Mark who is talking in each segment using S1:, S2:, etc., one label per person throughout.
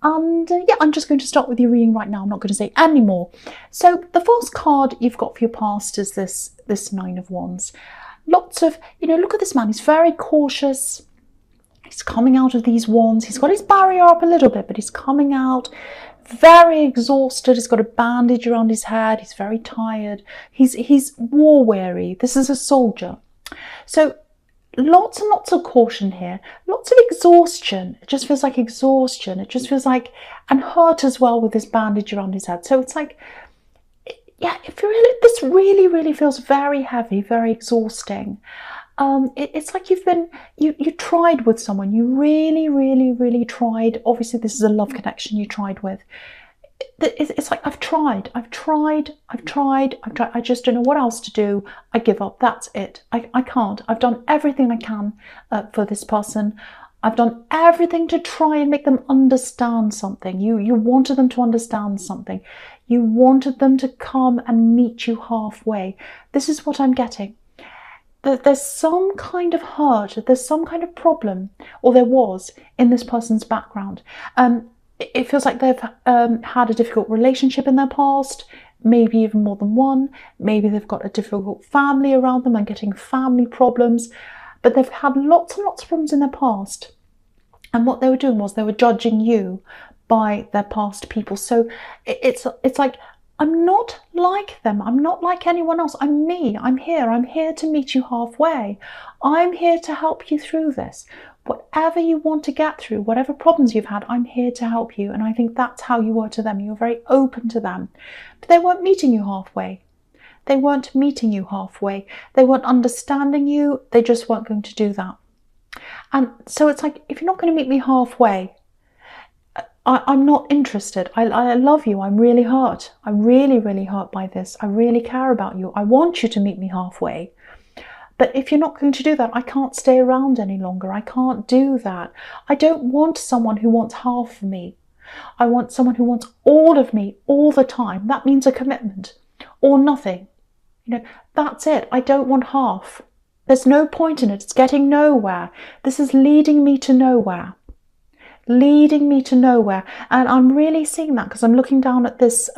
S1: And yeah, I'm just going to start with your reading right now. I'm not going to say any more. So the first card you've got for your past is this Nine of Wands. Lots of, look at this man. He's very cautious. He's coming out of these wands. He's got his barrier up a little bit, but he's coming out very exhausted. He's got a bandage around his head. He's very tired. He's war weary. This is a soldier. So lots and lots of caution here. Lots of exhaustion. It just feels like exhaustion. It just feels like, and hurt as well with this bandage around his head. So it's like, yeah, this really, really feels very heavy, very exhausting. It's like you tried with someone. You really, really, really tried. Obviously, this is a love connection you tried with. It's like, I've tried. I just don't know what else to do. I give up. That's it. I can't. I've done everything I can for this person. I've done everything to try and make them understand something. You wanted them to understand something. You wanted them to come and meet you halfway. This is what I'm getting. There's some kind of hurt, there's some kind of problem, or there was, in this person's background. It feels like they've had a difficult relationship in their past, maybe even more than one. Maybe they've got a difficult family around them and getting family problems, but they've had lots and lots of problems in their past. And what they were doing was they were judging you by their past people. So it's like, I'm not like them. I'm not like anyone else. I'm me. I'm here to meet you halfway. I'm here to help you through this. Whatever you want to get through, whatever problems you've had, I'm here to help you. And I think that's how you were to them. You were very open to them. But they weren't meeting you halfway. They weren't meeting you halfway. They weren't understanding you. They just weren't going to do that. And so it's like, if you're not going to meet me halfway, I'm not interested. I love you. I'm really hurt. I'm really, really hurt by this. I really care about you. I want you to meet me halfway. But if you're not going to do that, I can't stay around any longer. I can't do that. I don't want someone who wants half of me. I want someone who wants all of me all the time. That means a commitment or nothing. That's it. I don't want half. There's no point in it. It's getting nowhere. This is leading me to nowhere. Leading me to nowhere. And I'm really seeing that because I'm looking down at this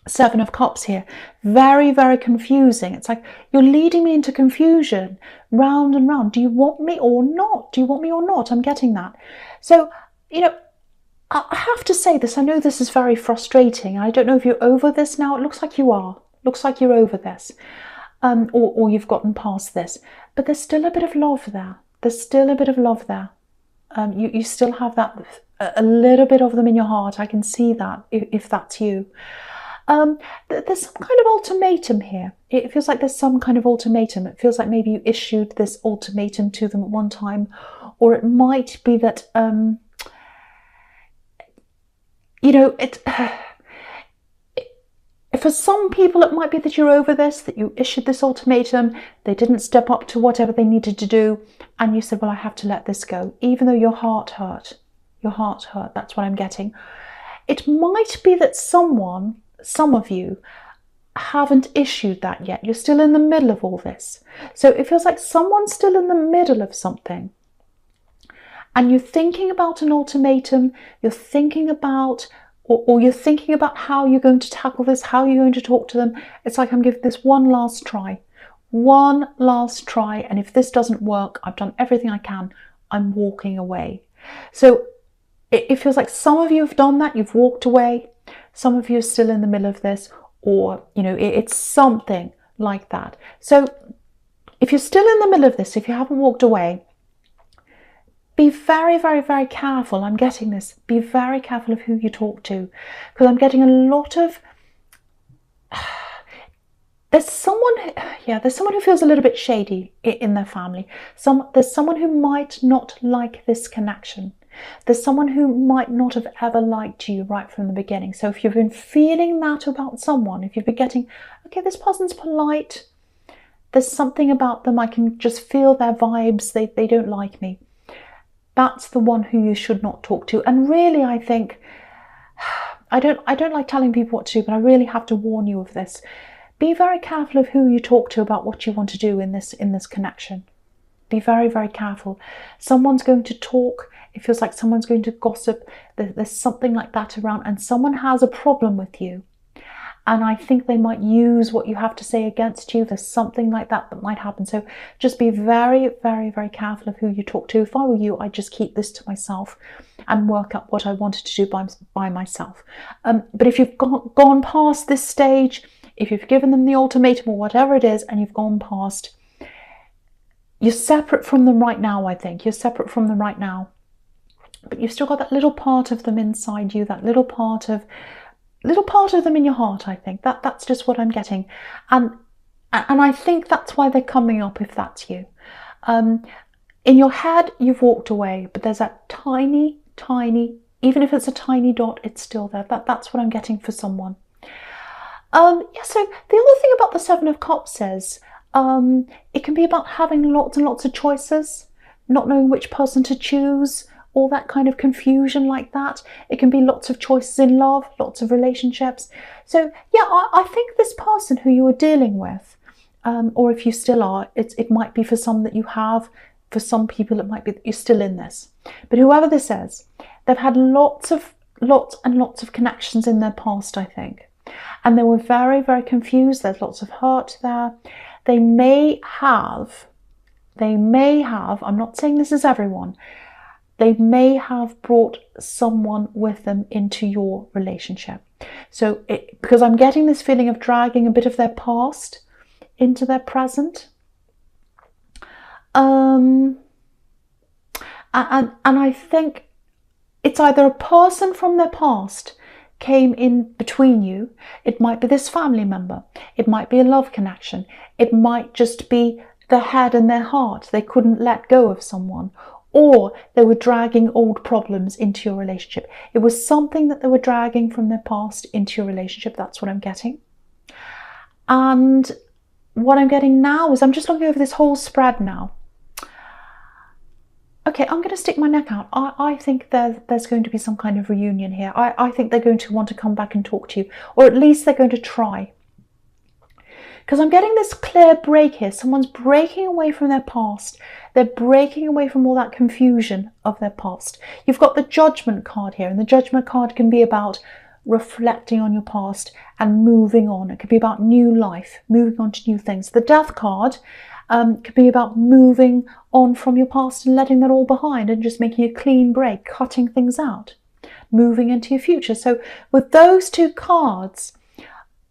S1: Seven of Cups here. Very, very confusing. It's like, you're leading me into confusion, round and round. Do you want me or not? Do you want me or not? I'm getting that. So, I have to say this. I know this is very frustrating. I don't know if you're over this now. It looks like you are. Looks like you're over this. Or you've gotten past this. But there's still a bit of love there. There's still a bit of love there. You still have that, a little bit of them in your heart. I can see that, if that's you. There's some kind of ultimatum here. It feels like there's some kind of ultimatum. It feels like maybe you issued this ultimatum to them at one time. Or it might be that, for some people, it might be that you're over this, that you issued this ultimatum, they didn't step up to whatever they needed to do, and you said, well, I have to let this go, even though your heart hurt. Your heart hurt, that's what I'm getting. It might be that some of you, haven't issued that yet. You're still in the middle of all this. So it feels like someone's still in the middle of something. And you're thinking about an ultimatum, you're thinking about or you're thinking about how you're going to tackle this, how you're going to talk to them. It's like, I'm giving this one last try. One last try. And if this doesn't work, I've done everything I can. I'm walking away. So it feels like some of you have done that. You've walked away. Some of you are still in the middle of this, or, it's something like that. So if you're still in the middle of this, if you haven't walked away, be very, very, very careful. I'm getting this. Be very careful of who you talk to, because I'm getting a lot of, there's someone who feels a little bit shady in their family. There's someone who might not like this connection. There's someone who might not have ever liked you right from the beginning. So if you've been feeling that about someone, if you've been getting, okay, this person's polite, there's something about them, I can just feel their vibes, they don't like me. That's the one who you should not talk to. And really, I think, I don't like telling people what to do, but I really have to warn you of this. Be very careful of who you talk to about what you want to do in this connection. be very, very careful. Someone's going to talk. It feels like someone's going to gossip. There's something like that around, and someone has a problem with you. And I think they might use what you have to say against you. There's something like that that might happen. So just be very, very, very careful of who you talk to. If I were you, I'd just keep this to myself and work out what I wanted to do by myself. But if you've gone past this stage, if you've given them the ultimatum or whatever it is, and you've gone past, you're separate from them right now, I think. You're separate from them right now. But you've still got that little part of them inside you, that little part of them in your heart, I think. That's just what I'm getting. And I think that's why they're coming up, if that's you. In your head, you've walked away, but there's that tiny, even if it's a tiny dot, it's still there. That's what I'm getting for someone. Yeah, so the other thing about the Seven of Cups is, it can be about having lots and lots of choices, not knowing which person to choose, all that kind of confusion like that. It can be lots of choices in love, lots of relationships. So yeah, I think this person who you are dealing with, or if you still are, it might be for some that you have. For some people, it might be that you're still in this. But whoever this is, they've had lots and lots of connections in their past, I think. And they were very, very confused. There's lots of hurt there. They may have, I'm not saying this is everyone, they may have brought someone with them into your relationship. So because I'm getting this feeling of dragging a bit of their past into their present. And I think it's either a person from their past came in between you. It might be this family member. It might be a love connection. It might just be their head and their heart. They couldn't let go of someone. Or they were dragging old problems into your relationship. It was something that they were dragging from their past into your relationship. That's what I'm getting. And what I'm getting now is, I'm just looking over this whole spread now. Okay, I'm going to stick my neck out. I think there's going to be some kind of reunion here. I think they're going to want to come back and talk to you. Or at least they're going to try. Because I'm getting this clear break here. Someone's breaking away from their past. They're breaking away from all that confusion of their past. You've got the Judgment card here. And the Judgment card can be about reflecting on your past and moving on. It could be about new life, moving on to new things. The Death card could be about moving on from your past and letting that all behind and just making a clean break, cutting things out, moving into your future. So with those two cards,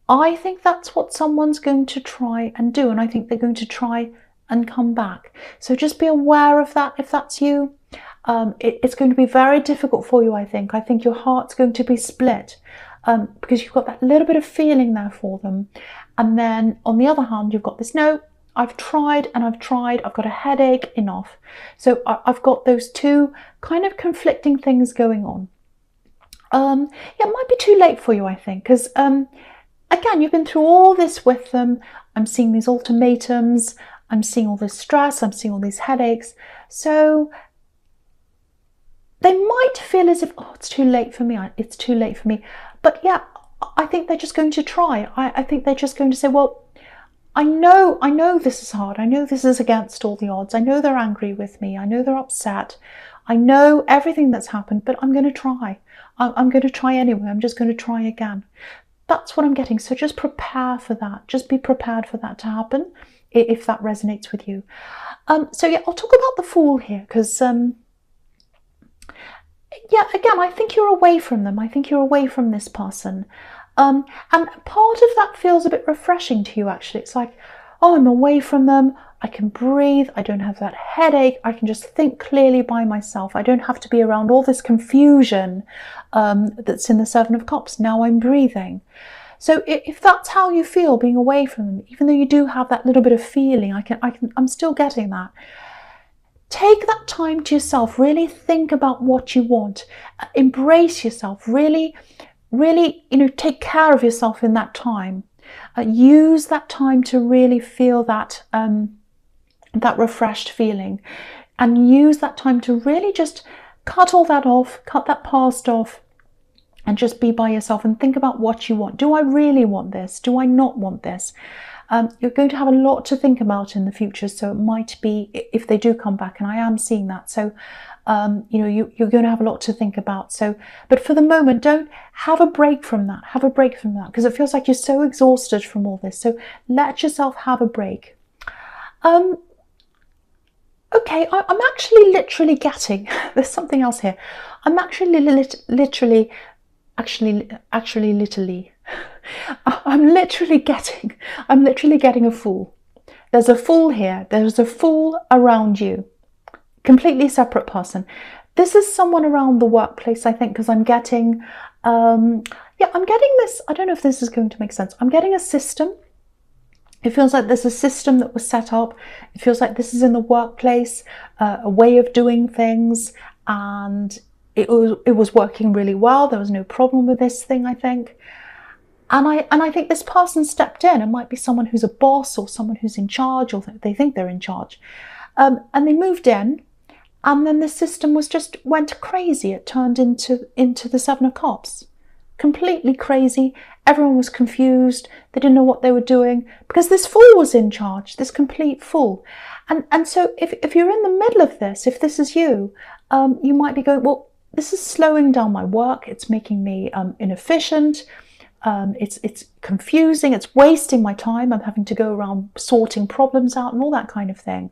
S1: I think that's what someone's going to try and do. And I think they're going to try and come back. So just be aware of that if that's you. It's going to be very difficult for you, I think. I think your heart's going to be split because you've got that little bit of feeling there for them. And then on the other hand, you've got this, no, I've tried and I've tried. I've got a headache, enough. So I've got those two kind of conflicting things going on. Yeah, it might be too late for you, I think, because again, you've been through all this with them. I'm seeing these ultimatums. I'm seeing all this stress. I'm seeing all these headaches. So they might feel as if, oh, it's too late for me. It's too late for me. But yeah, I think they're just going to try. I think they're just going to say, well, I know this is hard. I know this is against all the odds. I know they're angry with me. I know they're upset. I know everything that's happened, but I'm going to try. I'm going to try anyway. I'm just going to try again. That's what I'm getting. So just prepare for that. Just be prepared for that to happen if that resonates with you. So yeah, I'll talk about the Fool here because, yeah, again, I think you're away from them. I think you're away from this person. And part of that feels a bit refreshing to you, actually. It's like, oh, I'm away from them. I can breathe. I don't have that headache. I can just think clearly by myself. I don't have to be around all this confusion that's in the Seven of Cups. Now I'm breathing. So if that's how you feel being away from them, even though you do have that little bit of feeling, I'm still getting that. Take that time to yourself. Really think about what you want. Embrace yourself. Really, take care of yourself in that time. Use that time to really feel that that refreshed feeling, and use that time to really just cut all that off, cut that past off, and just be by yourself and think about what you want. Do I really want this? Do I not want this? You're going to have a lot to think about in the future. So it might be, if they do come back, and I am seeing that. So, you know, you're going to have a lot to think about. So, but for the moment, don't have a break from that. Have a break from that, because it feels like you're so exhausted from all this. So let yourself have a break. Okay, I'm actually literally getting, there's something else here. I'm actually literally I'm literally getting a fool. There's a fool here. There's a fool around you. Completely separate person. This is someone around the workplace, I think, because I'm getting, yeah, I'm getting this, I don't know if this is going to make sense. I'm getting a system. It feels like there's a system that was set up. It feels like this is in the workplace, a way of doing things, and it was working really well. There was no problem with this thing, I think. And I think this person stepped in. It might be someone who's a boss or someone who's in charge, or they think they're in charge. And they moved in, and then the system went crazy. It turned into the Seven of Cups. Completely crazy. Everyone was confused. They didn't know what they were doing because this fool was in charge, this complete fool. And so if you're in the middle of this, if this is you, you might be going, well, this is slowing down my work. It's making me inefficient. It's confusing. It's wasting my time. I'm having to go around sorting problems out and all that kind of thing.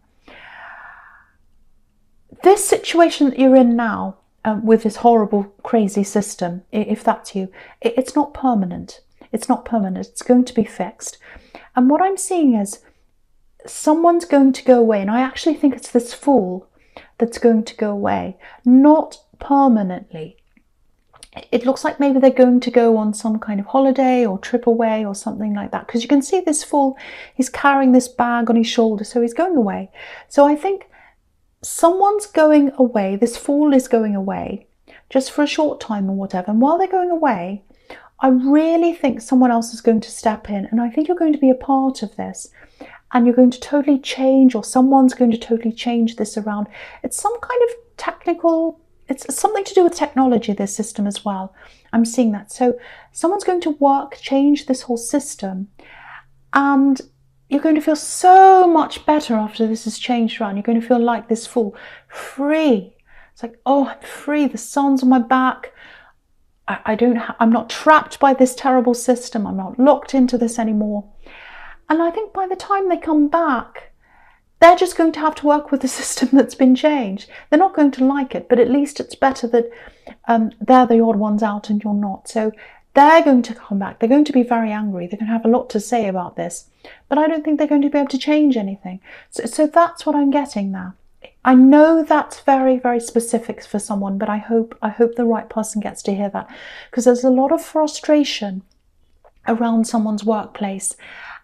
S1: This situation that you're in now, with this horrible, crazy system, if that's you, it's not permanent. It's not permanent. It's going to be fixed. And what I'm seeing is someone's going to go away. And I actually think it's this fool that's going to go away. Not permanently. It looks like maybe they're going to go on some kind of holiday or trip away or something like that. Because you can see this fool, he's carrying this bag on his shoulder. So he's going away. So I think someone's going away, this fool is going away, just for a short time or whatever. And while they're going away, I really think someone else is going to step in. And I think you're going to be a part of this. And you're going to totally change, or someone's going to totally change this around. It's some kind of technical, it's something to do with technology, this system as well. I'm seeing that. So someone's going to change this whole system. And you're going to feel so much better after this is changed around. You're going to feel like this fool, free. It's like, oh, I'm free. The sun's on my back. I'm not trapped by this terrible system. I'm not locked into this anymore. And I think by the time they come back, they're just going to have to work with the system that's been changed. They're not going to like it, but at least it's better that they're the odd ones out and you're not. So they're going to come back. They're going to be very angry. They're going to have a lot to say about this. But I don't think they're going to be able to change anything. So that's what I'm getting now. I know that's very, very specific for someone, but I hope the right person gets to hear that. Because there's a lot of frustration around someone's workplace.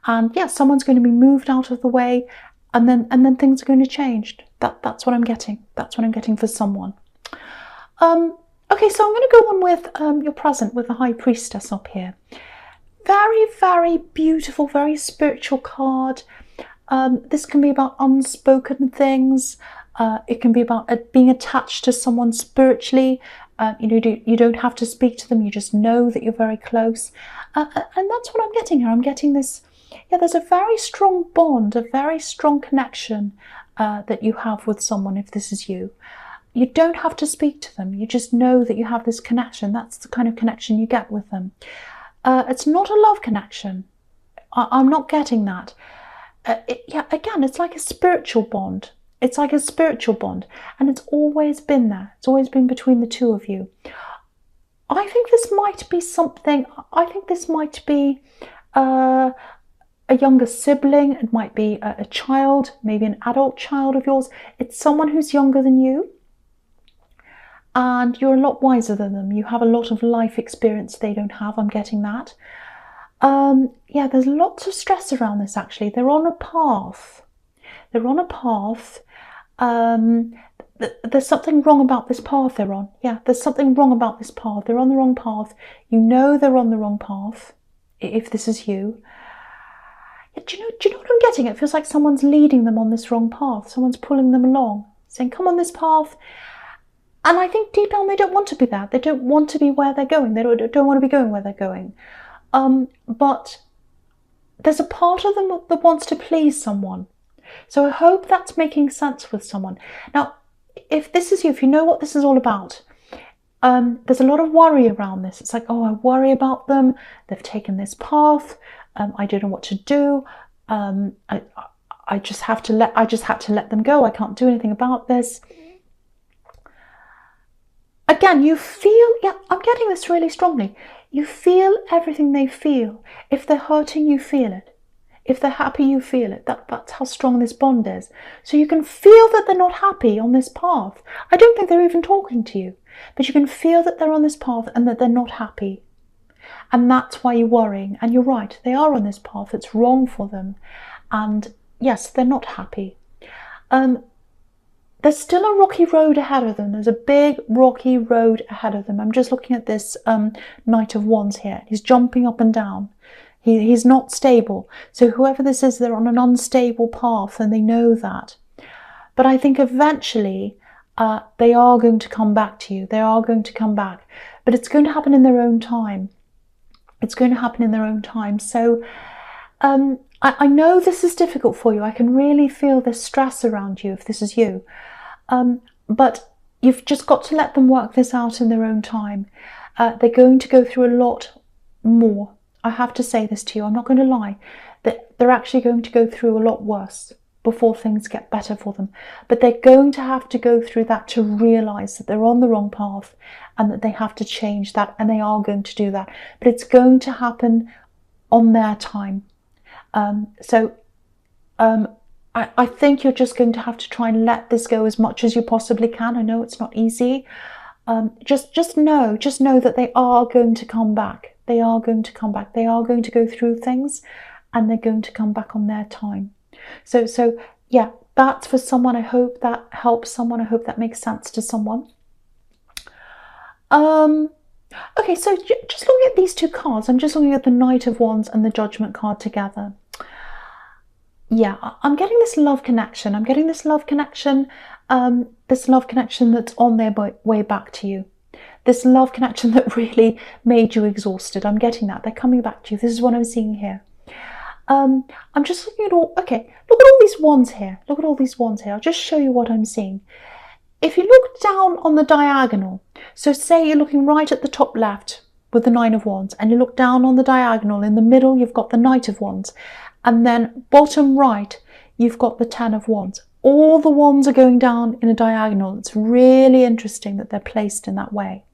S1: And yeah, someone's going to be moved out of the way, and then things are going to change. That's what I'm getting. That's what I'm getting for someone. Okay, so I'm going to go on with your present, with the High Priestess up here. Very, very beautiful, very spiritual card. This can be about unspoken things. It can be about being attached to someone spiritually. You don't have to speak to them. You just know that you're very close. And that's what I'm getting here. I'm getting this, yeah, there's a very strong bond, a very strong connection that you have with someone if this is you. You don't have to speak to them. You just know that you have this connection. That's the kind of connection you get with them. It's not a love connection. I'm not getting that. Yeah, again, it's like a spiritual bond. It's like a spiritual bond. And it's always been there. It's always been between the two of you. I think this might be something, I think this might be a younger sibling. It might be a child, maybe an adult child of yours. It's someone who's younger than you. And you're a lot wiser than them. You have a lot of life experience they don't have. I'm getting that. Yeah, there's lots of stress around this, actually. They're on a path. They're on a path. There's something wrong about this path they're on. Yeah, there's something wrong about this path. They're on the wrong path. You know they're on the wrong path, if this is you. Do you know what I'm getting? It feels like someone's leading them on this wrong path. Someone's pulling them along, saying, come on this path. And I think deep down they don't want to be that. They don't want to be where they're going. They don't want to be going where they're going. But there's a part of them that wants to please someone. So I hope that's making sense with someone. Now, if this is you, if you know what this is all about, there's a lot of worry around this. It's like, oh, I worry about them. They've taken this path. I don't know what to do. I just have to let them go. I can't do anything about this. Again, you feel, yeah, I'm getting this really strongly. You feel everything they feel. If they're hurting, you feel it. If they're happy, you feel it. That's how strong this bond is. So you can feel that they're not happy on this path. I don't think they're even talking to you, but you can feel that they're on this path and that they're not happy. And that's why you're worrying. And you're right, they are on this path. It's wrong for them. And yes, they're not happy. There's still a rocky road ahead of them. There's a big rocky road ahead of them. I'm just looking at this Knight of Wands here. He's jumping up and down. He's not stable. So whoever this is, they're on an unstable path and they know that. But I think eventually they are going to come back to you. They are going to come back. But it's going to happen in their own time. It's going to happen in their own time. So I know this is difficult for you. I can really feel the stress around you if this is you. But you've just got to let them work this out in their own time. They're going to go through a lot more. I have to say this to you. I'm not going to lie. They're actually going to go through a lot worse before things get better for them. But they're going to have to go through that to realise that they're on the wrong path and that they have to change that, and they are going to do that. But it's going to happen on their time. I think you're just going to have to try and let this go as much as you possibly can. I know it's not easy. Just know that they are going to come back. They are going to come back. They are going to go through things and they're going to come back on their time. So yeah, that's for someone. I hope that helps someone. I hope that makes sense to someone. Okay, so just looking at these two cards, I'm just looking at the Knight of Wands and the Judgment card together. Yeah, I'm getting this love connection. I'm getting this love connection, that's on their way back to you. This love connection that really made you exhausted. I'm getting that. They're coming back to you. This is what I'm seeing here. I'm just looking at look at all these wands here. Look at all these wands here. I'll just show you what I'm seeing. If you look down on the diagonal, so say you're looking right at the top left with the Nine of Wands, and you look down on the diagonal, in the middle you've got the Knight of Wands, and then bottom right you've got the Ten of Wands. All the wands are going down in a diagonal. It's really interesting that they're placed in that way.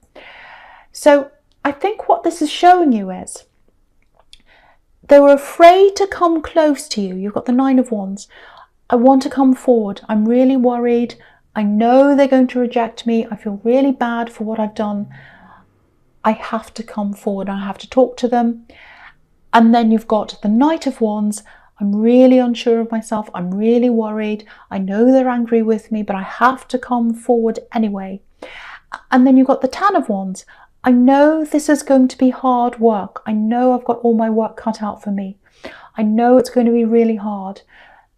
S1: So I think what this is showing you is they were afraid to come close to you. You've got the Nine of Wands. I want to come forward. I'm really worried. I know they're going to reject me. I feel really bad for what I've done. I have to come forward. I have to talk to them. And then you've got the Knight of Wands. I'm really unsure of myself. I'm really worried. I know they're angry with me, but I have to come forward anyway. And then you've got the Ten of Wands. I know this is going to be hard work. I know I've got all my work cut out for me. I know it's going to be really hard,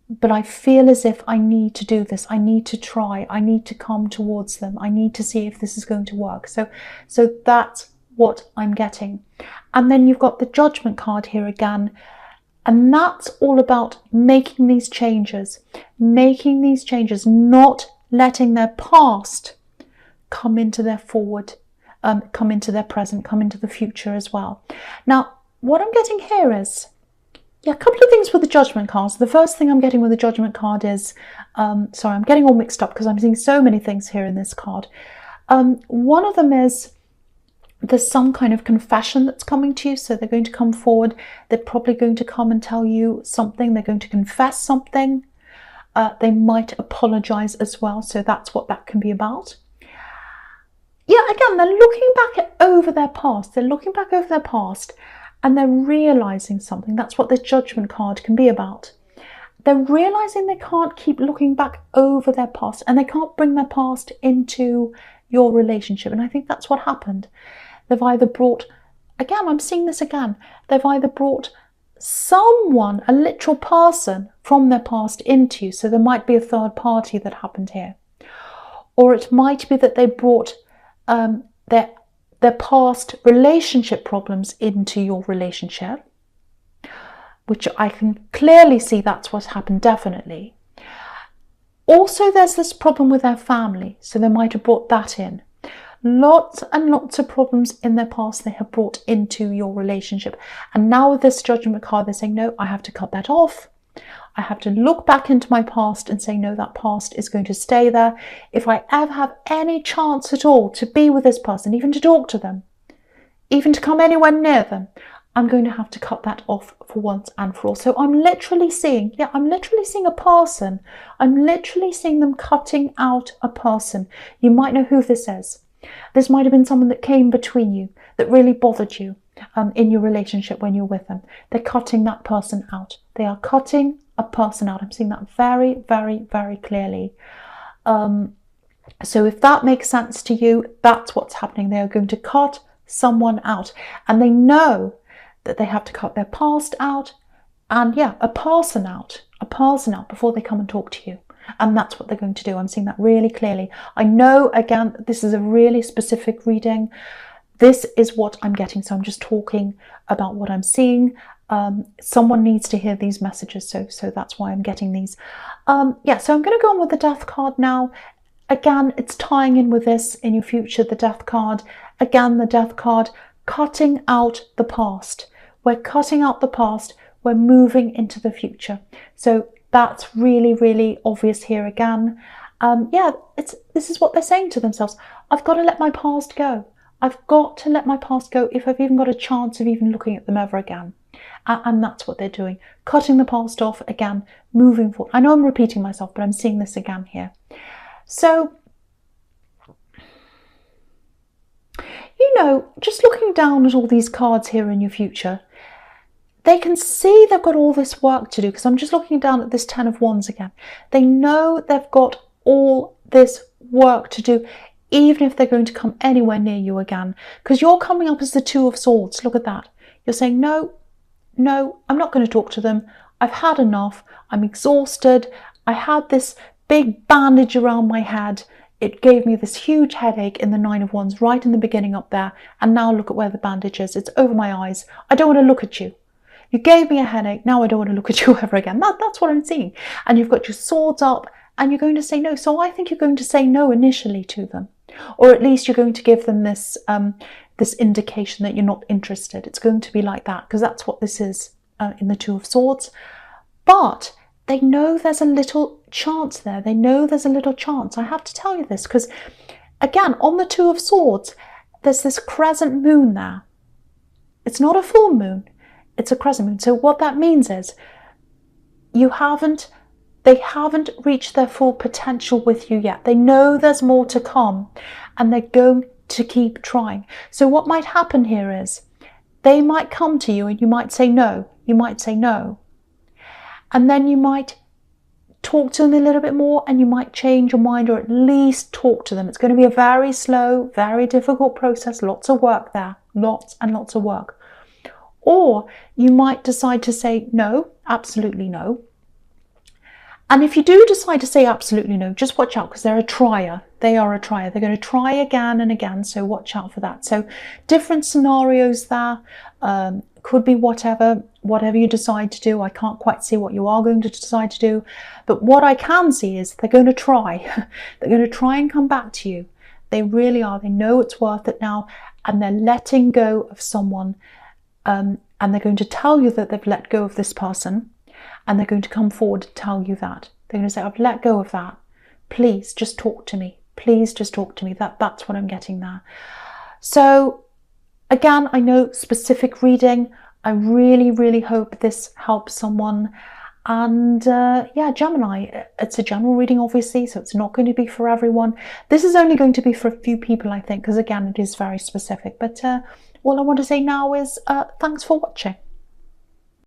S1: but I feel as if I need to do this. I need to try. I need to come towards them. I need to see if this is going to work. So that's what I'm getting. And then you've got the Judgment card here again. And that's all about making these changes, not letting their past come into their forward, come into their present, come into the future as well. Now, what I'm getting here is, a couple of things with the Judgment cards. The first thing I'm getting with the Judgment card is, sorry, I'm getting all mixed up because I'm seeing so many things here in this card. One of them is there's some kind of confession that's coming to you. So they're going to come forward. They're probably going to come and tell you something. They're going to confess something. They might apologize as well. So that's what that can be about. Yeah, again, they're looking back over their past. They're looking back over their past and they're realizing something. That's what the Judgment card can be about. They're realizing they can't keep looking back over their past and they can't bring their past into your relationship. And I think that's what happened. They've either brought, again, I'm seeing this again, they've either brought someone, a literal person from their past into you. So there might be a third party that happened here. Or it might be that they brought their past relationship problems into your relationship. which I can clearly see that's what's happened, definitely. Also, there's this problem with their family, so they might have brought that in. Lots and lots of problems in their past they have brought into your relationship. And now with this Judgment card, they're saying, no, I have to cut that off. I have to look back into my past and say, no, that past is going to stay there. If I ever have any chance at all to be with this person, even to talk to them, even to come anywhere near them, I'm going to have to cut that off for once and for all. So I'm literally seeing, I'm literally seeing a person. I'm literally seeing them cutting out a person. You might know who this is. This might have been someone that came between you, that really bothered you in your relationship when you're with them. They're cutting that person out. They are cutting a person out. I'm seeing that very, very, very clearly. So if that makes sense to you, that's what's happening. They are going to cut someone out, and they know that they have to cut their past out and a person out before they come and talk to you. And that's what they're going to do. I'm seeing that really clearly. I know, again, this is a really specific reading. This is what I'm getting. So I'm just talking about what I'm seeing. Someone needs to hear these messages. So that's why I'm getting these. So I'm going to go on with the Death card now. Again, it's tying in with this in your future, the Death card. Again, the Death card, cutting out the past. We're cutting out the past. We're moving into the future. So that's really, really obvious here again. This is what they're saying to themselves. I've got to let my past go. I've got to let my past go if I've even got a chance of even looking at them ever again. And that's what they're doing. Cutting the past off again, moving forward. I know I'm repeating myself, but I'm seeing this again here. So, just looking down at all these cards here in your future, they can see they've got all this work to do, because I'm just looking down at this 10 of Wands again. They know they've got all this work to do, even if they're going to come anywhere near you again. Because you're coming up as the 2 of Swords. Look at that. You're saying, no, I'm not going to talk to them. I've had enough. I'm exhausted. I had this big bandage around my head. It gave me this huge headache in the 9 of Wands right in the beginning up there. And now look at where the bandage is. It's over my eyes. I don't want to look at you. You gave me a headache. Now I don't want to look at you ever again. That's what I'm seeing. And you've got your swords up and you're going to say no. So I think you're going to say no initially to them. Or at least you're going to give them this, this indication that you're not interested. It's going to be like that, because that's what this is in the 2 of Swords. But they know there's a little chance there. They know there's a little chance. I have to tell you this because, again, on the 2 of Swords, there's this crescent moon there. It's not a full moon. It's a crescent moon. So what that means is they haven't reached their full potential with you yet. They know there's more to come and they're going to keep trying. So what might happen here is they might come to you and you might say no. You might say no. And then you might talk to them a little bit more and you might change your mind, or at least talk to them. It's going to be a very slow, very difficult process. Lots of work there. Lots and lots of work. Or you might decide to say no, absolutely no. And if you do decide to say absolutely no, just watch out, because they're a trier. They are a trier. They're going to try again and again, so watch out for that. So different scenarios there. Could be whatever you decide to do. I can't quite see what you are going to decide to do. But what I can see is they're going to try. They're going to try and come back to you. They really are. They know it's worth it now. And they're letting go of someone. And they're going to tell you that they've let go of this person. And they're going to come forward to tell you that. They're going to say, I've let go of that. Please just talk to me. Please just talk to me. That's what I'm getting there. So again, I know specific reading. I really, really hope this helps someone. And Gemini, it's a general reading, obviously, so it's not going to be for everyone. This is only going to be for a few people, I think, because again, it is very specific. But all I want to say now is thanks for watching.